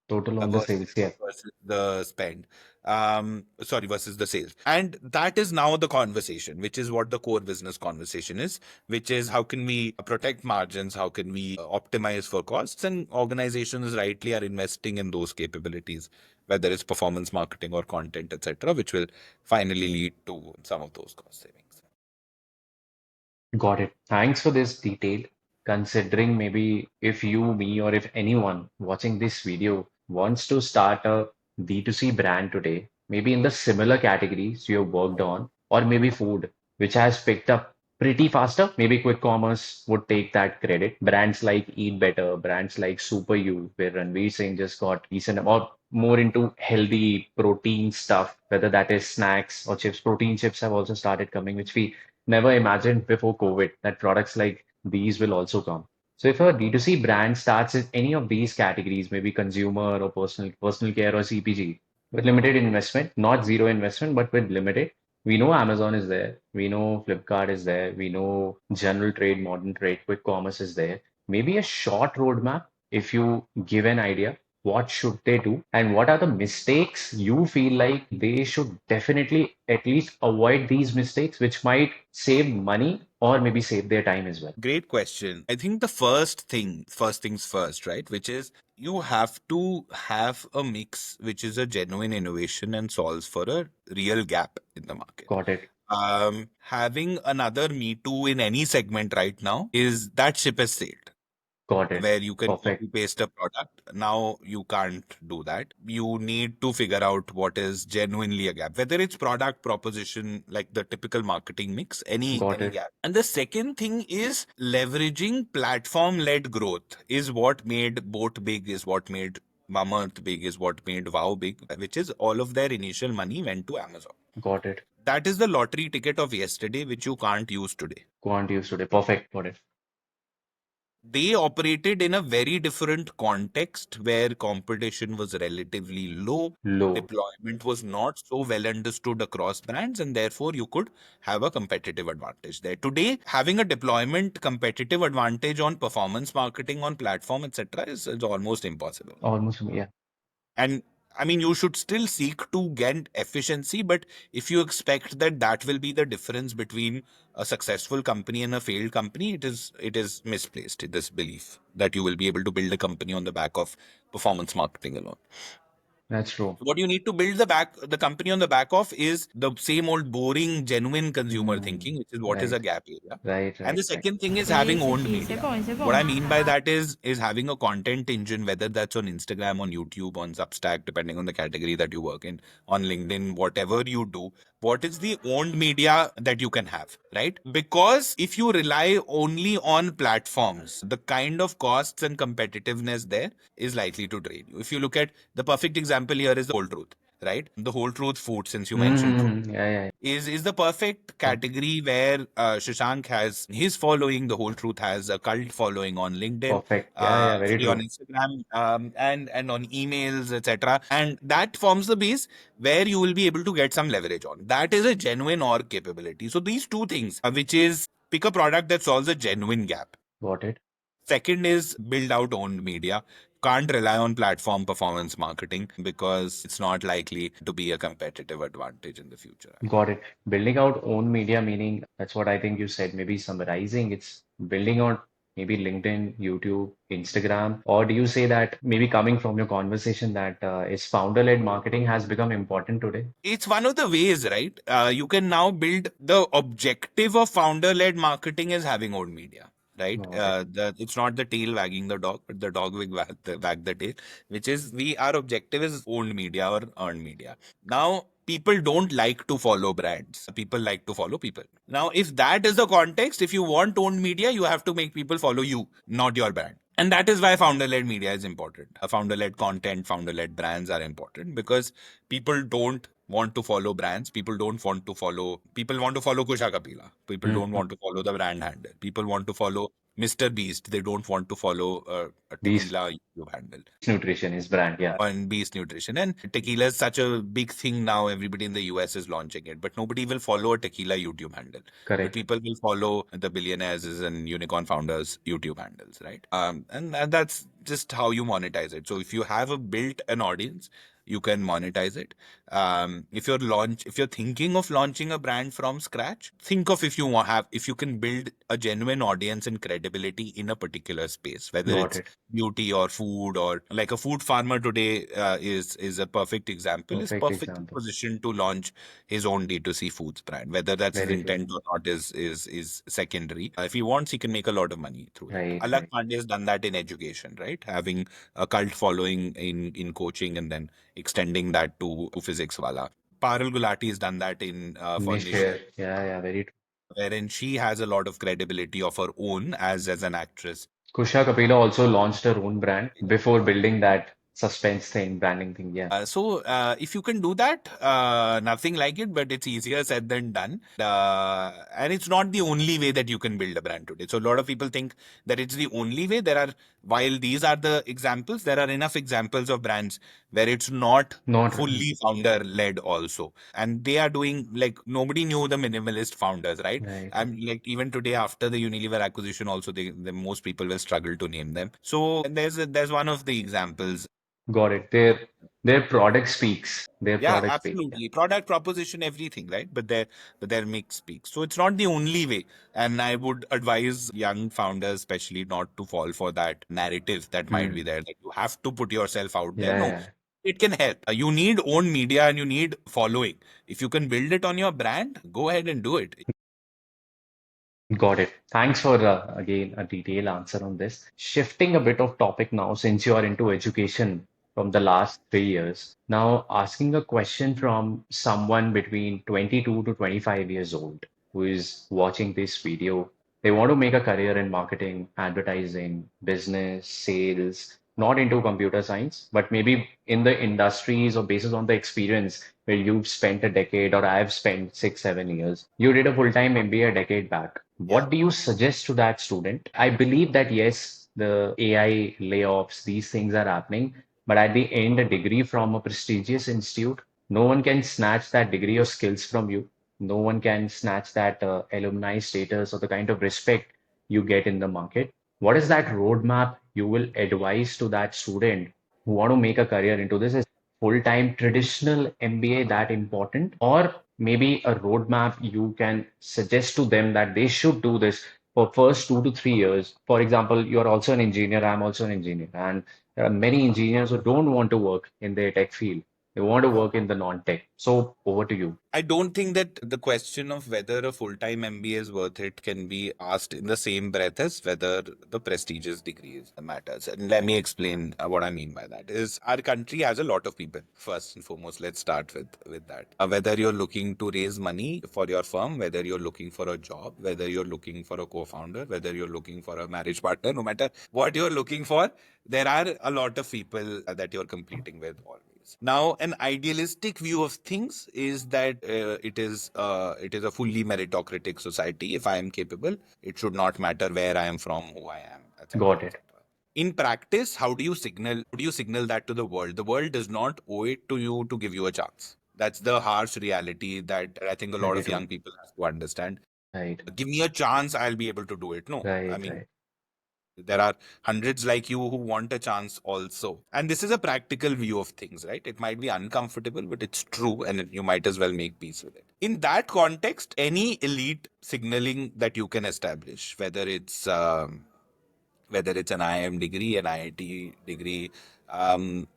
Total on the versus sales. Yeah. the spend, sorry, versus the sales. And that is now the conversation, which is what the core business conversation is, which is how can we protect margins, how can we optimize for costs, and organizations rightly are investing in those capabilities, whether it's performance marketing or content, etc., which will finally lead to some of those cost savings. Got it. Thanks for this detail. Considering maybe if you, me, or if anyone watching this video wants to start a D2C brand today, maybe in the similar categories you have worked on, or maybe food, which has picked up pretty faster, maybe quick commerce would take that credit. Brands like Eat Better, brands like Super You, where Ranveer Singh just got decent about more into healthy protein stuff, whether that is snacks or chips. Protein chips have also started coming, which we never imagined before COVID that products like these will also come. So if a D2C brand starts in any of these categories, maybe consumer or personal care or CPG, with limited investment, not zero investment, but with limited, we know Amazon is there, we know Flipkart is there, we know general trade, modern trade, quick commerce is there. Maybe a short roadmap, if you give an idea, what should they do and what are the mistakes you feel like they should definitely at least avoid these mistakes, which might save money or maybe save their time as well. Great question. I think the first things first, right? Which is you have to have a mix which is a genuine innovation and solves for a real gap in the market. Got it. Having another Me Too in any segment right now is that ship has sailed, Got it. where you can Perfect. copy paste a product. Now you can't do that. You need to figure out what is genuinely a gap, whether it's product proposition, like the typical marketing mix, Got any it. gap. And the second thing is leveraging platform led growth is what made Boat big, is what made Mamaearth big, is what made Wow big, which is all of their initial money went to Amazon. Got it. That is the lottery ticket of yesterday, which you can't use today. Can't use today. Perfect. Got it. They operated in a very different context where competition was relatively low. Low. Deployment was not so well understood across brands, and therefore you could have a competitive advantage there. Today, having a deployment competitive advantage on performance marketing, on platform, etc., is almost impossible. Almost. Yeah. And I mean, you should still seek to get efficiency, but if you expect that that will be the difference between a successful company and a failed company, it is misplaced. This belief that you will be able to build a company on the back of performance marketing alone. That's true. What you need to build the company on the back of is the same old boring, genuine consumer Hmm. thinking, which is what is a Right. gap area. Right. And the Right. Right. second thing is Et having c'est owned fini, c'est media. bon, c'est What bon. I mean by that is having a content engine, whether that's on Instagram, on YouTube, on Substack, depending on the category that you work in, on LinkedIn, whatever you do. What is the owned media that you can have, right? Because if you rely only on platforms, the kind of costs and competitiveness there is likely to drain you. If you look at the perfect example here is the whole truth, right? The whole truth food, since you mentioned food, Mm-hmm. Yeah. Yeah. is the perfect Yeah. category where Shashank has his following. The whole truth has a cult following on LinkedIn, Perfect. Yeah. Yeah. Very on true. Instagram, and on emails, etc. And that forms the base where you will be able to get some leverage on. That is a genuine org capability. So these two things, which is pick a product that solves a genuine gap. Got it. Second is build out owned media. Can't rely on platform performance marketing because it's not likely to be a competitive advantage in the future. Got it. Building out own media, meaning that's what I think you said. Maybe summarizing, it's building out maybe LinkedIn, YouTube, Instagram, or do you say that maybe coming from your conversation that is founder-led marketing has become important today? It's one of the ways, right? You can now build the objective of founder led marketing is having owned media, right? Got it. It's not the tail wagging the dog, but the dog will wag the tail, which is our objective is owned media or earned media. Now, people don't like to follow brands. People like to follow people. Now, if that is the context, if you want owned media, you have to make people follow you, not your brand. And that is why founder led media is important. Founder led content, founder led brands are important because people don't want to follow brands. People want to follow Kusha Kapila. People don't Mhm. want to follow the brand handle. People want to follow Mr. Beast. They don't want to follow a Beast tequila YouTube handle Nutrition is brand. Yeah, on Beast Nutrition. And tequila is such a big thing now. Everybody in the US is launching it, but nobody will follow a tequila YouTube handle. But correct. people will follow the billionaires and unicorn founders YouTube handles, right? And that's just how you monetize it. So if you have a built an audience, you can monetize it. If you're thinking of launching a brand from scratch, think of if you can build a genuine audience and credibility in a particular space, whether Got it's it. beauty or food or like a food farmer today is a perfect example, is Perfect perfectly example. positioned to launch his own D2C foods brand. Whether that's his Very true. intent or not is secondary. If he wants, he can make a lot of money through it. Right, Alak right. Pandey has done that in education, right? Having a cult following in coaching and then extending that to physics wala. Parul Gulati has done that in for Niche Niche, here. Yeah, yeah, very true. wherein she has a lot of credibility of her own as an actress. Kusha Kapila also launched her own brand before building that suspense thing, branding thing. Yeah. If you can do that, nothing like it, but it's easier said than done. And it's not the only way that you can build a brand today. So a lot of people think that it's the only way. While these are the examples, there are enough examples of brands where it's not Not fully founder led also. And they are doing like nobody knew the minimalist founders, right? right. I'm like even today after the Unilever acquisition also the most people will struggle to name them. So there's one of the examples. Got it. Their product speaks. Their Yeah, product speaks. Yeah. absolutely. Product proposition, everything, right? But their mix speaks. So it's not the only way. And I would advise young founders, especially, not to fall for that narrative that might be Hmm. there that you have to put yourself out there. Yeah, No, yeah. it can help. You need own media and you need following. If you can build it on your brand, go ahead and do it. Got it. Thanks for again a detailed answer on this. Shifting a bit of topic now, since you are into education from the last 3 years. Now, asking a question from someone between 22 to 25 years old who is watching this video. They want to make a career in marketing, advertising, business, sales, not into computer science, but maybe in the industries or basis on the experience where you've spent a decade or I've spent 6, 7 years. You did a full-time MBA a decade back. Yeah. What do you suggest to that student? I believe that yes, the AI layoffs, these things are happening, but at the end, a degree from a prestigious institute, no one can snatch that degree or skills from you. No one can snatch that alumni status or the kind of respect you get in the market. What is that roadmap you will advise to that student who want to make a career into this? Is full-time traditional MBA that important? Or maybe a roadmap you can suggest to them that they should do this for first 2 to 3 years. For example, you're also an engineer, I'm also an engineer, and There are many engineers who don't want to work in their tech field. They want to work in the non-tech. So over to you. I don't think that the question of whether a full-time MBA is worth it can be asked in the same breath as whether the prestigious degrees matters. And let me explain what I mean by that. Is our country has a lot of people. First and foremost, let's start with that. Whether you're looking to raise money for your firm, whether you're looking for a job, whether you're looking for a co-founder, whether you're looking for a marriage partner, no matter what you're looking for, there are a lot of people that you're competing with always. Now, an idealistic view of things is that it is a fully meritocratic society. If I am capable, it should not matter where I am from, who I am, etc., Got it. etc. In practice, how do you signal that to the world? The world does not owe it to you to give you a chance. That's the harsh reality that I think a lot Very of young true. people have to understand. Right. Give me a chance, I'll be able to do it. No, I Right. mean, Right. there are hundreds like you who want a chance also. And this is a practical view of things, right? It might be uncomfortable, but it's true, and you might as well make peace with it. In that context, any elite signaling that you can establish, whether it's an IIM degree, an IIT degree,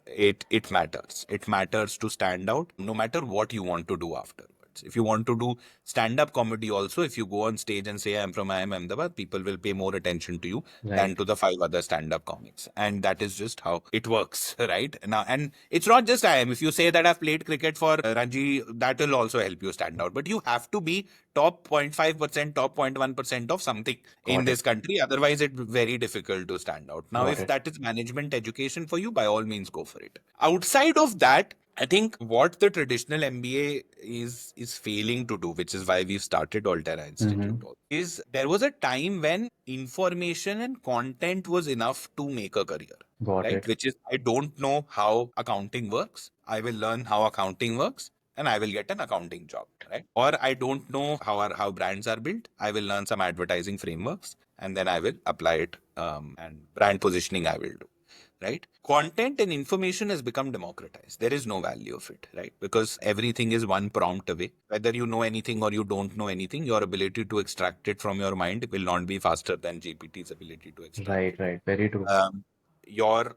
it matters. It matters to stand out, no matter what you want to do afterwards. If you want to do stand-up comedy, also, if you go on stage and say I'm from IIM Ahmedabad, people will pay more attention to you than Right. to the five other stand-up comics, and that is just how it works, right? Now, and it's not just IIM. If you say that I've played cricket for Ranji, that will also help you stand out. But you have to be top 0.5%, top 0.1% of something in Got this it. country. Otherwise, it's very difficult to stand out. Now, Got if it. that is management education for you, by all means, go for it. Outside of that, I think what the traditional MBA is failing to do, which is why we've started Altera Institute, Mm-hmm. is there was a time when information and content was enough to make a career, Got right? it. Which is, I don't know how accounting works. I will learn how accounting works and I will get an accounting job, right? Or I don't know how brands are built. I will learn some advertising frameworks and then I will apply it, and brand positioning I will do, right? Content and information has become democratized. There is no value of it, right? Because everything is one prompt away. Whether you know anything or you don't know anything, your ability to extract it from your mind will not be faster than GPT's ability to extract Right. it. Right. Very true.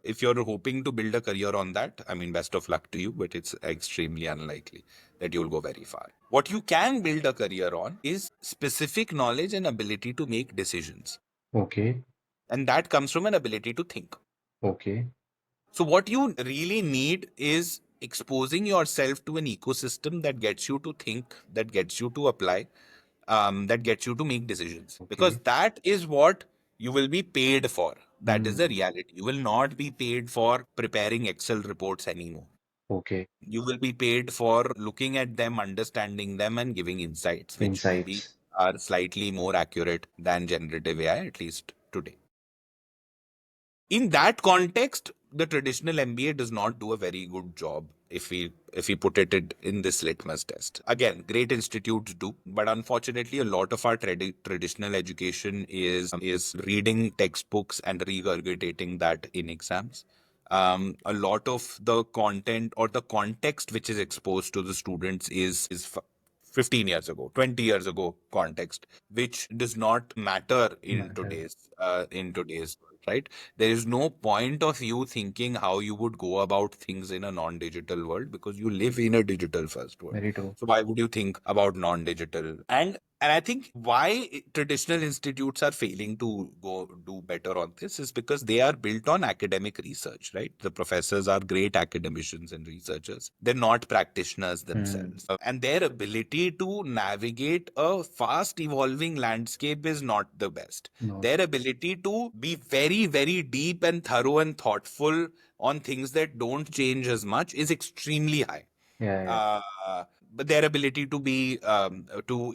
If you're hoping to build a career on that, I mean, best of luck to you, but it's extremely unlikely that you'll go very far. What you can build a career on is specific knowledge and ability to make decisions, Okay. and that comes from an ability to think. Okay. So, what you really need is exposing yourself to an ecosystem that gets you to think, that gets you to apply, that gets you to make decisions. Because Okay. that is what you will be paid for. That is the Mm. reality. You will not be paid for preparing Excel reports anymore. Okay. You will be paid for looking at them, understanding them, and giving insights, which maybe Insights. are slightly more accurate than generative AI, at least today. In that context, the traditional MBA does not do a very good job if we put it in this litmus test. Again, great institutes do, but unfortunately, a lot of our traditional education is reading textbooks and regurgitating that in exams. A lot of the content or the context which is exposed to the students is 15 years ago, 20 years ago context, which does not matter Matter. in today's world, right? There is no point of you thinking how you would go about things in a non-digital world because you live in a digital first world. Very true. So why would you think about non-digital? And I think why traditional institutes are failing to go do better on this is because they are built on academic research, right? The professors are great academicians and researchers. They're not practitioners Mm. themselves. And their ability to navigate a fast evolving landscape is not the best. No. Their ability to be very, very deep and thorough and thoughtful on things that don't change as much is extremely high. Yeah. Yeah. uh, but their ability to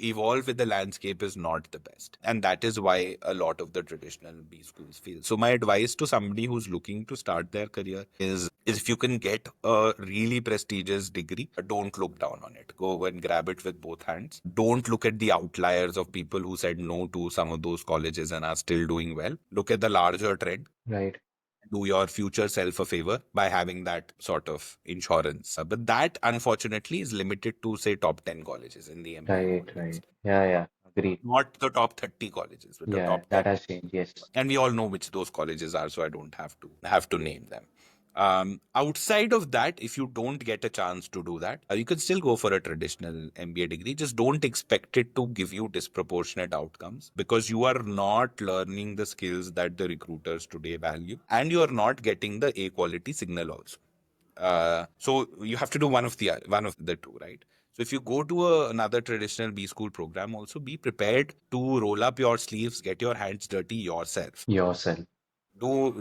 evolve with the landscape is not the best, and that is why a lot of the traditional B schools fail. So my advice to somebody who's looking to start their career is if you can get a really prestigious degree, don't look down on it. Go and grab it with both hands. Don't look at the outliers of people who said no to some of those colleges and are still doing well. Look at the larger trend. Right. Do your future self a favor by having that sort of insurance. But that, unfortunately, is limited to, say, top 10 colleges in the MBA Right. Right. context. Yeah. Yeah. Agreed. Not the top 30 colleges, but the Yeah. top That 10. has changed. Yes. And we all know which those colleges are, so I don't have to name them. Outside of that, if you don't get a chance to do that, you can still go for a traditional MBA degree. Just don't expect it to give you disproportionate outcomes, because you are not learning the skills that the recruiters today value, and you are not getting the A quality signal also. So you have to do one of the two, right? So if you go to another traditional B school program, also be prepared to roll up your sleeves, get your hands dirty yourself. Yourself. Do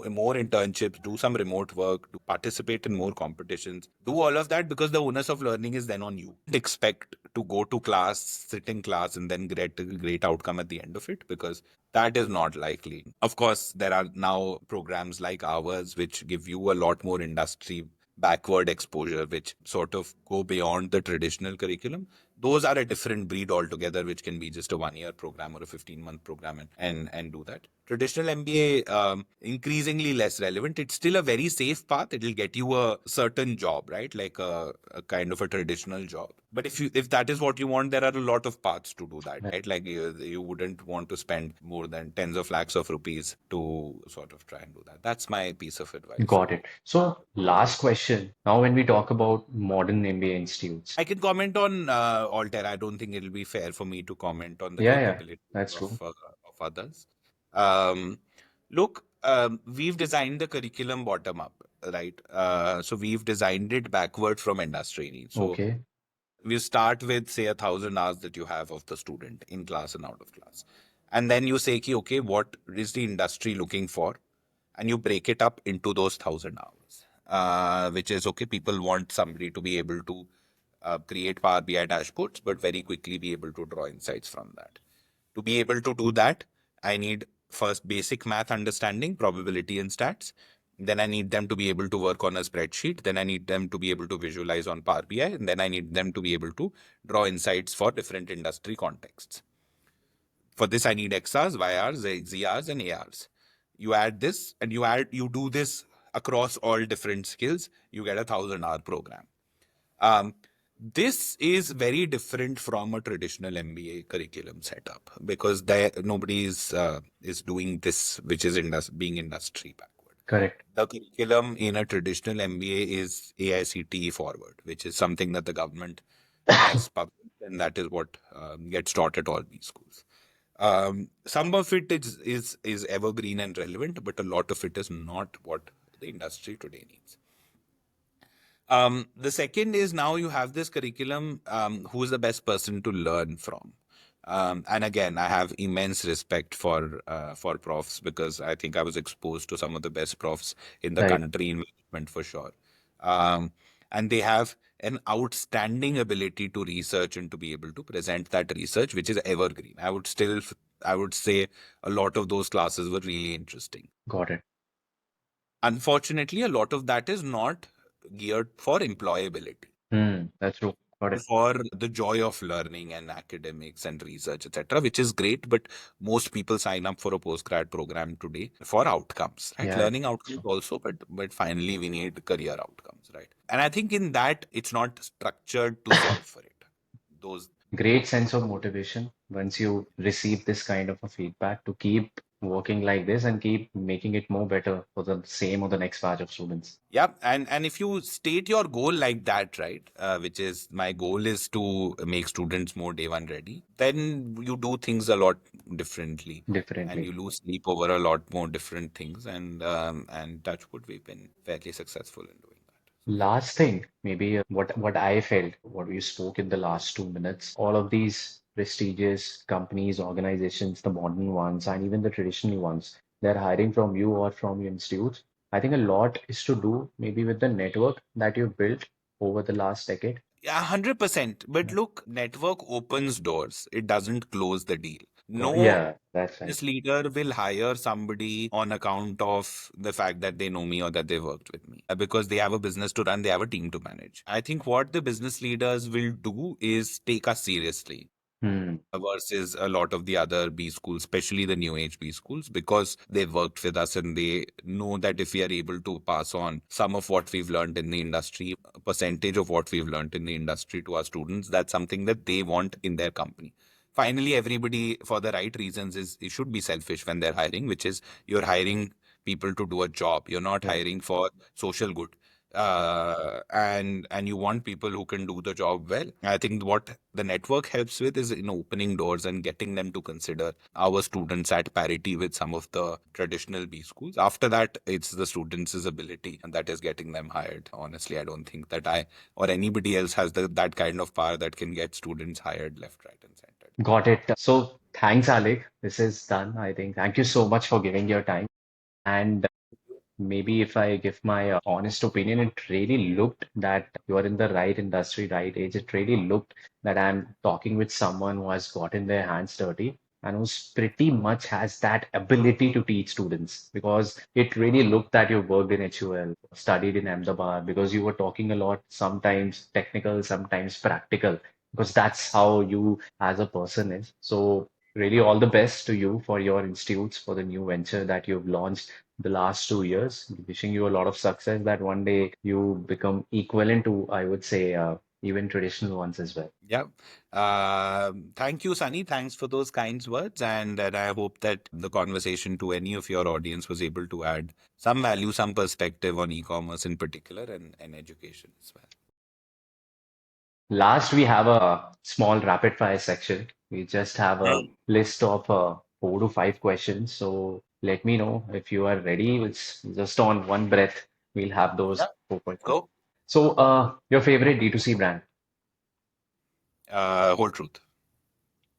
more internships, do some remote work, do participate in more competitions, do all of that, because the onus of learning is then on you. Don't expect to go to class, sit in class, and then get a great outcome at the end of it, because that is not likely. Of course, there are now programs like ours which give you a lot more industry backward exposure, which sort of go beyond the traditional curriculum. Those are a different breed altogether, which can be just a 1 year program or a 15-month program, and do that. Traditional MBA, increasingly less relevant. It's still a very safe path. It'll get you a certain job, right? Like a kind of a traditional job. But if that is what you want, there are a lot of paths to do that, right? Like you wouldn't want to spend more than tens of lakhs of rupees to sort of try and do that. That's my piece of advice. Got it. So, last question. Now, when we talk about modern MBA institutes, I can comment on Altair. I don't think it'll be fair for me to comment on the yeah, yeah, capabilities that's true. of others. Look, we've designed the curriculum bottom up, right? So we've designed it backward from industry needs. So Okay, we start with, say, 1,000 hours that you have of the student in class and out of class. And then you say, okay, what is the industry looking for? And you break it up into those 1,000 hours, which is, okay, people want somebody to be able to create Power BI dashboards, but very quickly be able to draw insights from that. To be able to do that, I need first basic math understanding, probability and stats. Then I need them to be able to work on a spreadsheet. Then I need them to be able to visualize on Power BI. And then I need them to be able to draw insights for different industry contexts. For this, I need XRs, YRs, ZRs, and ARs. You add this and you do this across all different skills, you get a 1,000-hour program. Um, this is very different from a traditional MBA curriculum setup, because nobody is doing this, which is being industry backward. correct. The curriculum in a traditional MBA is AICTE forward, which is something that the government has published, and that is what gets taught at all these schools. Some of it is evergreen and relevant, but a lot of it is not what the industry today needs. The second is, now you have this curriculum. Who is the best person to learn from? And again, I have immense respect for profs, because I think I was exposed to some of the best profs in the Right. country in management for sure. Um, and they have an outstanding ability to research and to be able to present that research, which is evergreen. I would say a lot of those classes were really interesting. Got it. Unfortunately, a lot of that is not geared for employability, That's true. Got it. for the joy of learning and academics and research, etc., which is great. But most people sign up for a postgrad program today for outcomes, right? Yeah. Learning outcomes also, but finally we need career outcomes, right? And I think in that, it's not structured to solve for it. Those Great sense of motivation once you receive this kind of a feedback to keep working like this and keep making it more better for the same or the next batch of students. Yeah, and if you state your goal like that, right, which is, my goal is to make students more day one ready, then you do things a lot differently, and Differently. you lose sleep over a lot more different things, and touch wood, we've been fairly successful in doing that. Last thing, maybe what I felt, what you spoke in the last 2 minutes, all of these prestigious companies, organizations, the modern ones, and even the traditional ones, they're hiring from you or from your institutes. I think a lot is to do maybe with the network that you've built over the last decade. Yeah, 100%. But look, network opens doors. It doesn't close the deal. No Yeah, that's right. business leader will hire somebody on account of the fact that they know me or that they worked with me. Because they have a business to run, they have a team to manage. I think what the business leaders will do is take us seriously Hmm, versus a lot of the other B schools, especially the new age B schools, because they've worked with us and they know that if we are able to pass on some of what we've learned in the industry, a percentage of what we've learned in the industry to our students, that's something that they want in their company. Finally, everybody, for the right reasons, it should be selfish when they're hiring, which is, you're hiring people to do a job. You're not Right. hiring for social good. And you want people who can do the job well. I think what the network helps with is in opening doors and getting them to consider our students at parity with some of the traditional B schools. After that, it's the students' ability and that is getting them hired. Honestly, I don't think that I or anybody else has that kind of power that can get students hired left, right, and center. Got it. So thanks, Alec. This is done, I think. Thank you so much for giving your time. And maybe if I give my honest opinion, it really looked that you're in the right industry, right age. It really looked that I'm talking with someone who has gotten their hands dirty and who's pretty much has that ability to teach students because it really looked that you worked in HUL, studied in Ahmedabad because you were talking a lot, sometimes technical, sometimes practical, because that's how you as a person is. So really all the best to you for your institutes, for the new venture that you've launched the last 2 years. Wishing you a lot of success that one day you become equivalent to, I would say, even traditional ones as well. Yeah. Thank you, Sunny. Thanks for those kind words. And I hope that the conversation to any of your audience was able to add some value, some perspective on e-commerce in particular and education as well. Last, we have a small rapid fire section. We just have a list of 4 to 5 questions. So let me know if you are ready. It's just on one breath. We'll have Yeah. those 4 questions. Go. So, your favorite D2C brand? Whole truth.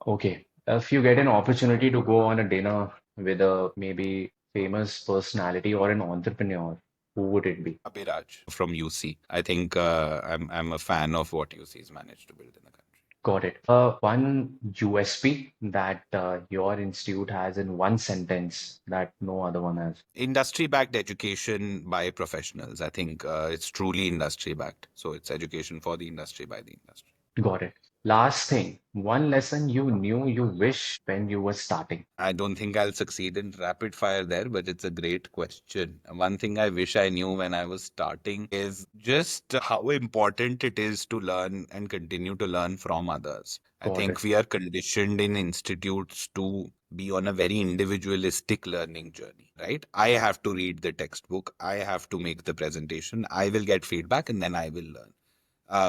Okay. If you get an opportunity to go on a dinner with a maybe famous personality or an entrepreneur, who would it be? Abhiraj from UC. I think I'm a fan of what UC's managed to build in the country. Got it. One USP that your institute has in one sentence that no other one has. Industry backed education by professionals. I think it's truly industry backed. So it's education for the industry by the industry. Got it. Last thing, one lesson you knew you wish when you were starting. I don't think I'll succeed in rapid fire there, but it's a great question. One thing I wish I knew when I was starting is just how important it is to learn and continue to learn from others. I Got it. think we are conditioned in institutes to be on a very individualistic learning journey, right? I have to read the textbook, I have to make the presentation, I will get feedback, and then I will learn.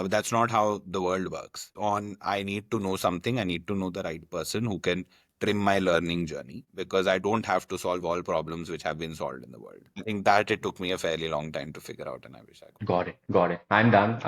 That's not how the world works. I need to know something. I need to know the right person who can trim my learning journey because I don't have to solve all problems which have been solved in the world. I think that it took me a fairly long time to figure out, and I wish I could. Got it. Got it. I'm done.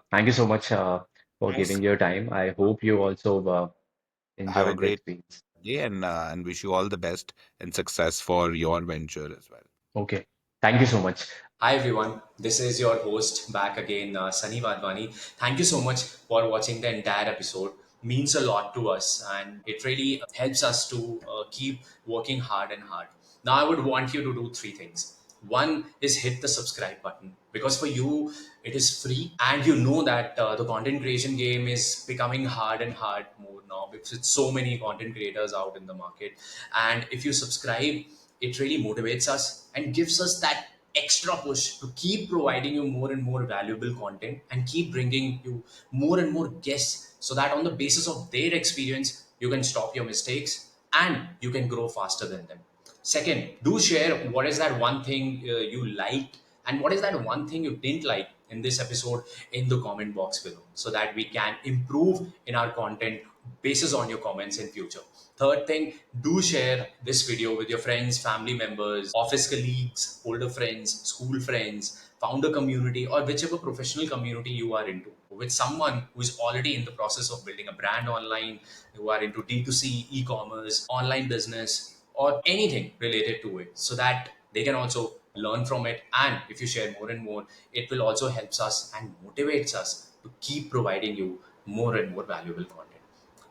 Thank you so much for Thanks. giving your time. I hope you also Have a enjoyed the great experience. day and wish you all the best and success for your venture as well. Okay. Thank you so much. Hi everyone, this is your host back again, Sunny Wadhwani. Thank you so much for watching the entire episode. Means a lot to us, and it really helps us to keep working hard and hard. Now, I would want you to do 3 things. One is hit the subscribe button because for you it is free, and you know that the content creation game is becoming hard and hard more now because it's so many content creators out in the market. And if you subscribe, it really motivates us and gives us that extra push to keep providing you more and more valuable content and keep bringing you more and more guests so that on the basis of their experience you can stop your mistakes and you can grow faster than them. Second, do share what is that one thing you liked and what is that one thing you didn't like in this episode in the comment box below so that we can improve in our content basis on your comments in future. Third thing, do share this video with your friends, family members, office colleagues, older friends, school friends, founder community, or whichever professional community you are into, with someone who is already in the process of building a brand online, who are into D2C, e-commerce, online business, or anything related to it, so that they can also learn from it. And if you share more and more, it will also helps us and motivates us to keep providing you more and more valuable content.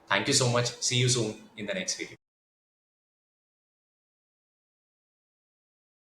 Thank you so much. See you soon in the next video.